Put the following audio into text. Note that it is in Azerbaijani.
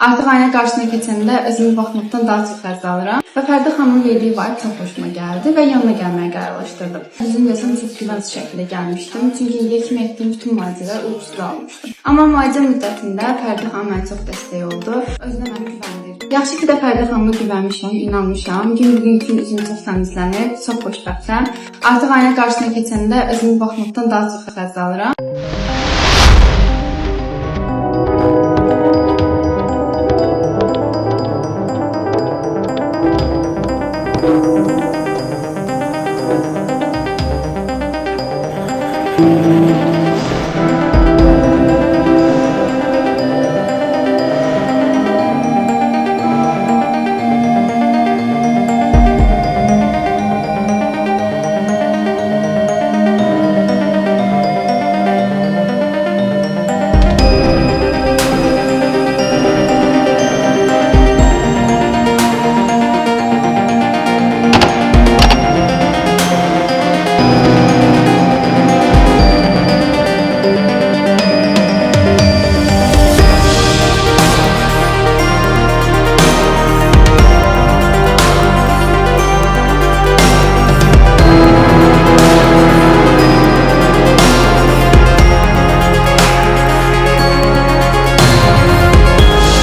Artıq ayna qarşısına keçəndə özümü baxmaqdan daha çox həzz alıram və Fərdə xanımın verdiyi vibe çox xoşuma gəldi və yanına gəlməyə qərarlaşdırdım. Düzünü desəm çox güvənsiz şəkildə gəlmişdim, çünki indiyə kimi etdiyim bütün müalicələr uğursuz almışdım. Amma müalicə müddətində Fərdə xanım mənə çox dəstək oldu, özünə məni güvəndirdi. Yaxşı ki də Fərdə xanıma güvənmişəm, inanmışam. Gün bugünkü üzüm çox təmizlənib, çox xoşbəxtəm. Artıq ayna qarşısına keçəndə özümü baxmaqdan daha çox həzz alıram.